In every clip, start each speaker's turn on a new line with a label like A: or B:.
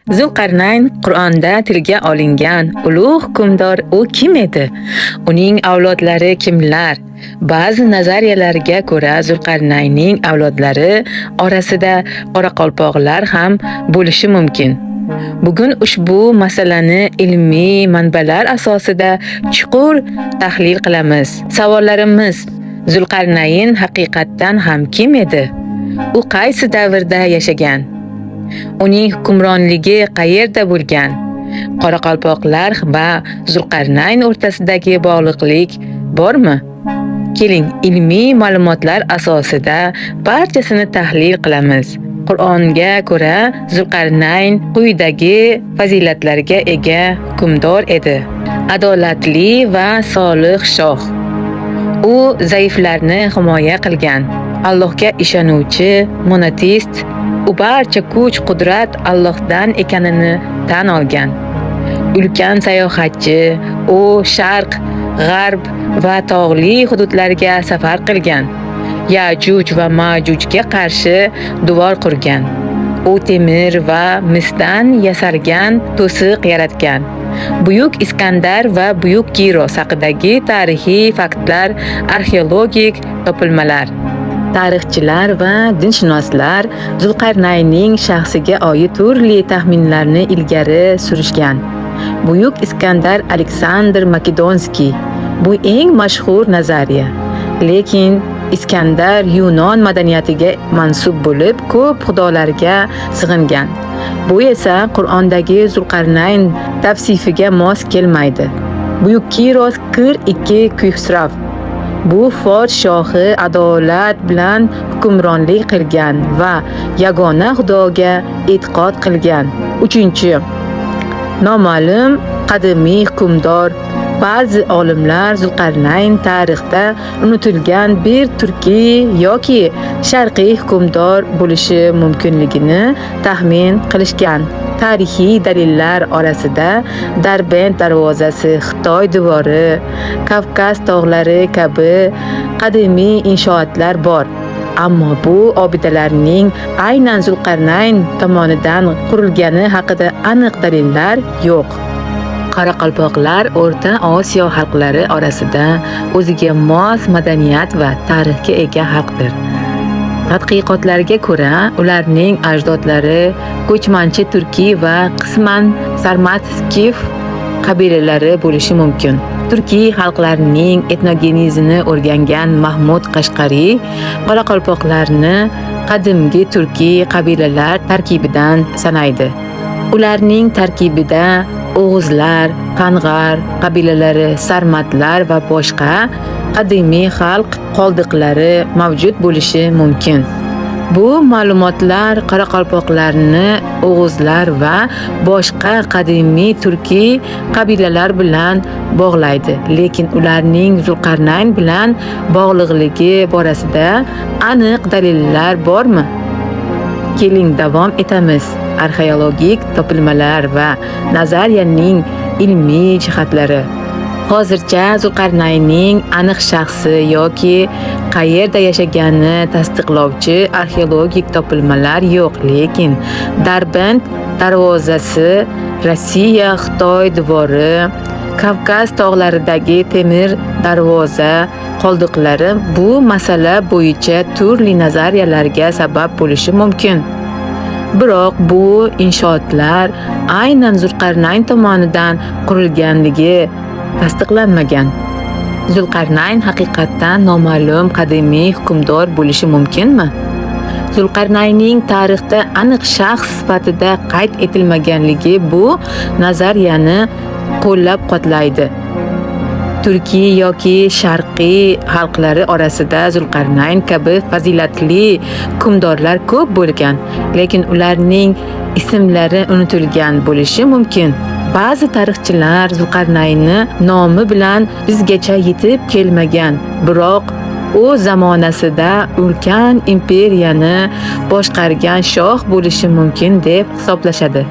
A: Zulqarnayn Qur'onda tilga olingan ulug' hukmdor u kim edi? Uning avlodlari kimlar? Ba'zi nazariyalarga ko'ra Zulqarnaynning avlodlari orasida qoraqalpoqlar ham bo'lishi mumkin. Bugun ushbu masalani ilmiy manbalar asosida chuqur tahlil qilamiz. Savollarimiz: Zulqarnayn haqiqatan ham kim edi? U qaysi davrda yashagan? Uning hukmronligi qayerda bo'lgan? Qoraqalpoqlar va Zulqarnayn o'rtasidagi bog'liqlik bormi? Keling, ilmiy ma'lumotlar asosida barchasini tahlil qilamiz. Qur'onga ko'ra Zulqarnayn quyidagi fazilatlarga ega hukmdor edi. Adolatli va solih shoh. U zaiflarni himoya qilgan. Allohga ishonuvchi monoteist. U barcha kuch-qudrat Allohdan ekanini tan olgan. Ulkan sayohatchi, u sharq, g'arb va tog'li hududlarga safar qilgan. Yajuj va Majujga qarshi devor qurgan. U temir va misdan yasalgan to'siq yaratgan. Buyuk Iskandar va Buyuk Kiros haqidagi tarixiy faktlar, arxeologik topilmalar. Tarixchilar va dinshunoslar Zulqarnaynning shaxsiga oid turli taxminlarni ilgari surishgan. Buyuk Iskandar Aleksandr Makedonskiy bu eng mashhur nazariya. Lekin Iskandar Yunon madaniyatiga mansub bo'lib, ko'p xudolarga sig'ingan. Bu esa Qur'ondagi Zulqarnayn tavsifiga mos kelmaydi. Buyuk Kiros Kir ikki Kuyxsrav. Bu Fors shohi adolat bilan hukmronlik qilgan va yagona xudoga e'tiqod qilgan. 3. Noma'lum qadimiy hukmdor. Ba'zi olimlar Zulqarnayn tarixda unutilgan bir turkiy yoki sharqiy hukmdor bo'lishi mumkinligini taxmin qilishgan. Tarixiy dalillar orasida Darbend darvozasi, Xitoy devori, Kavkaz tog'lari kabi qadimiy inshootlar bor. Ammo bu obidalarning aynan Zulqarnayn tomonidan qurilgani haqida aniq dalillar yo'q. Qoraqalpoqlar O'rta Osiyo xalqlari orasida o'ziga mos madaniyat va tarixga ega xalqdir. Tadqiqotlarga ko'ra, ularning ajdodlari ko'chmanchi turkiy va qisman sarmatskiy qabilalari bo'lishi mumkin. Turkiy xalqlarining etnogenezini o'rgangan Mahmud Qashqariy qoraqalpoqlarni qadimgi turkiy qabilalar tarkibidan sanaydi. Ularning tarkibida O'g'izlar, Qang'ar qabilalari, Sarmatlar va boshqa qadimiy xalq qoldiqlari mavjud bo'lishi mumkin. Bu ma'lumotlar qoraqalpoqlarni O'g'izlar va boshqa qadimiy turkiy qabilalar bilan bog'laydi, lekin ularning Zulqarnayn bilan bog'liqligi borasida aniq dalillar bormi? Keling, davom etamiz. Arxeologik topilmalar va nazariyaning ilmiy jihatlari. Hozircha Zulqarnaynning aniq shaxsi yoki qayerda yashagani tasdiqlovchi arxeologik topilmalar yo'q, lekin Darbend darvozasi, Rossiya Xitoy devori, Kavkaz tog'laridagi temir darvoza qoldiqlari bu masala bo'yicha turli nazariyalarga sabab bo'lishi mumkin. Biroq bu inshootlar aynan Zulqarnayn tomonidan qurilganligi tasdiqlanmagan. Zulqarnayn haqiqatan noma'lum qadimiy hukmdor bo'lishi mumkinmi? Zulqarnaynning tarixda aniq shaxs sifatida qayd etilmaganligi bu nazariyani qo'llab-quvvatlaydi. Turkiy yoki sharqiy xalqlari orasida Zulqarnayn kabi fazilatli hukmdorlar ko'p bo'lgan, lekin ularning ismlari unutilgan bo'lishi mumkin. Ba'zi tarixchilar Zulqarnaynni nomi bilan bizgacha yetib kelmagan, biroq u zamonasida ulkan imperiyani boshqargan shoh bo'lishi mumkin deb hisoblashadi.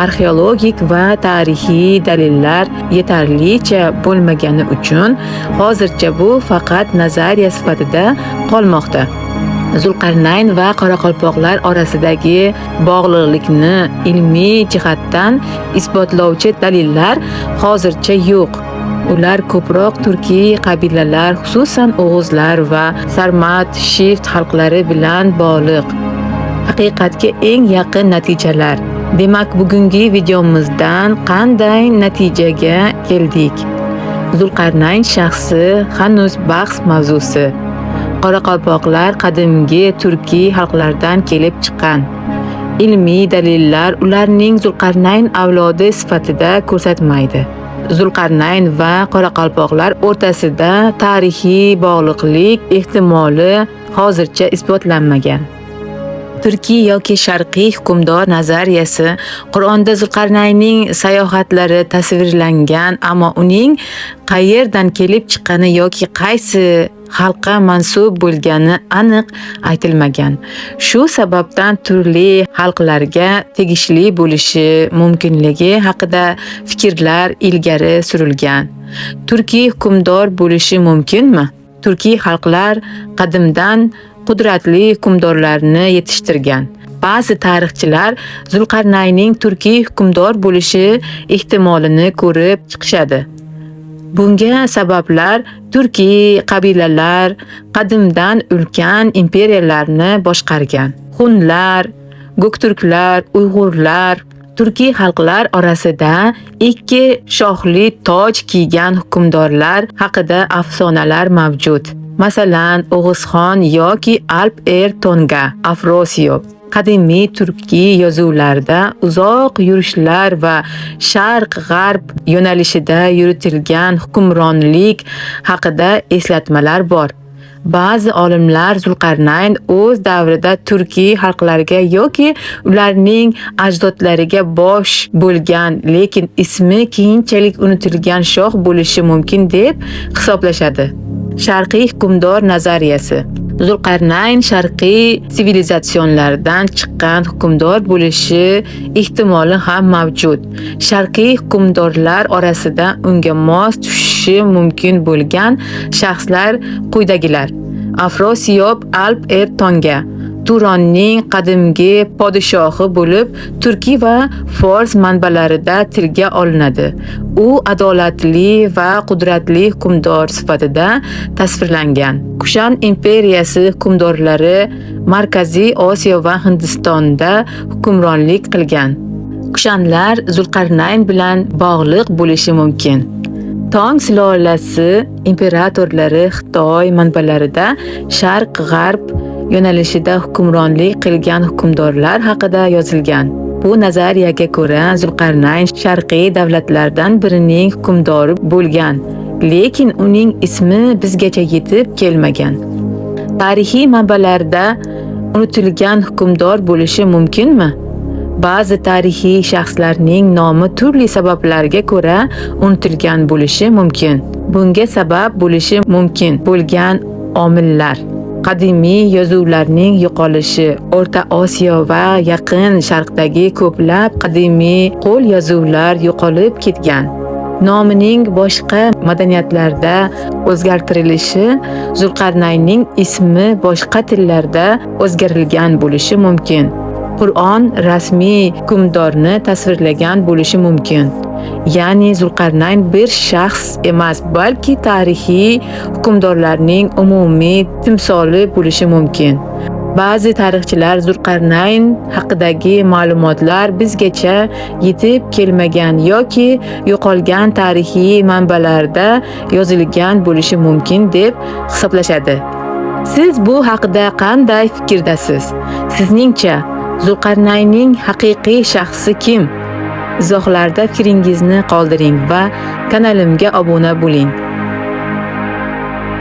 A: Arxeologik va tarixiy dalillar yetarlicha bo'lmagani uchun hozircha bu faqat nazariya sifatida qolmoqda. Zulqarnayn va qoraqalpoqlar orasidagi bog'liqlikni ilmiy jihatdan isbotlovchi dalillar hozircha yo'q. Ular ko'proq turkiy qabilalar, xususan o'g'izlar va Sarmat, Shift xalqlari bilan bog'liq. Haqiqatga eng yaqin natijalar. Demak, bugungi videomizdan qanday natijaga keldik? Zulqarnayn shaxsi hanuz bahs mavzusi. Qoraqalpoqlar qadimgi turkiy xalqlardan kelib chiqqan. Ilmiy dalillar ularning Zulqarnayn avlodi sifatida ko'rsatmaydi. Zulqarnayn va qoraqalpoqlar o'rtasida tarixiy bog'liqlik ehtimoli hozircha isbotlanmagan. Turkiy yoki sharqiy hukmdor nazariyasi. Qur'onda Zulqarnaynning sayohatlari tasvirlangan, ammo uning qayerdan kelib chiqqani yoki qaysi xalqqa mansub bo'lgani aniq aytilmagan. Shu sababdan turli xalqlarga tegishli bo'lishi mumkinligi haqida fikrlar ilgari surilgan. Turkiy hukmdor bo'lishi mumkinmi? Turkiy xalqlar qadimdan qudratli hukmdorlarni yetishtirgan. Ba'zi tarixchilar Zulqarnaynning turkiy hukmdor bo'lishi ehtimolini ko'rib chiqishadi. Bunga sabablar turkiy qabilalar qadimdan ulkan imperiyalarni boshqargan. Hunlar, Gökturklar, Uyg'urlar, turkiy xalqlar orasida ikki shohli toj kiygan hukmdorlar haqida afsonalar mavjud. Masalan, O'g'izxon yoki Alp-er-Tonga Afrosiyab. Qadimiy turkiy yozuvlarda uzoq yurishlar va sharq-g'arb yo'nalishida yuritilgan hukmronlik haqida eslatmalar bor. Ba'zi olimlar Zulqarnayn o'z davrida turkiy xalqlarga yoki ularning ajdodlariga bosh bo'lgan, lekin ismi keyinchalik unutilgan shoh bo'lishi mumkin deb hisoblashadi. Sharqiy hukmdor nazariyasi. Zulqarnayn sharqiy sivilizatsiyalardan chiqqan hukmdor bo'lishi ehtimoli ham mavjud. Sharqiy hukmdorlar orasida unga mos tushishi mumkin bo'lgan shaxslar quyidagilar. Afrosiyab Alp-er-Tonga Turonning qadimgi podshohi bo'lib, turkiy va fors manbalarida tilga olinadi. U adolatli va qudratli hukmdor sifatida tasvirlangan. Kushan imperiyasi hukmdorlari Markaziy Osiyo va Hindistonda hukmronlik qilgan. Kushanlar Zulqarnayn bilan bog'liq bo'lishi mumkin. Tong sulolasi imperatorlari Xitoy manbalarida sharq-g'arb yo'nalishida hukmronlik qilgan hukmdorlar haqida yozilgan. Bu nazariyaga ko'ra Zulqarnayn sharqiy davlatlardan birining hukmdori bo'lgan, lekin uning ismi bizgacha yetib kelmagan. Tarixiy manbalarda unutilgan hukmdor bo'lishi mumkinmi? Ba'zi tarixiy shaxslarning nomi turli sabablarga ko'ra unutilgan bo'lishi mumkin. Bunga sabab bo'lishi mumkin bo'lgan omillar: qadimiy yozuvlarning yo'qolishi, O'rta Osiyo va Yaqin Sharqdagi ko'plab qadimiy qo'l yozuvlar yo'qolib ketgan. Nomining boshqa madaniyatlarda o'zgartirilishi, Zulqarnaynning ismi boshqa tillarda o'zgartirilgan bo'lishi mumkin. Qur'on rasmiy hukmdorni tasvirlagan bo'lishi mumkin. Ya'ni Zulqarnayn bir shaxs emas, balki tarixiy hukmdorlarning umumiy timsoli bo'lishi mumkin. Ba'zi tarixchilar Zulqarnayn haqidagi ma'lumotlar bizgacha yetib kelmagan yoki yo'qolgan tarixiy manbalarda yozilgan bo'lishi mumkin deb hisoblashadi. Siz bu haqida qanday fikrdasiz? Sizningcha Zulqarnaynning haqiqiy shaxsi kim? Izohlarda fikringizni qoldiring va kanalimga obuna bo'ling.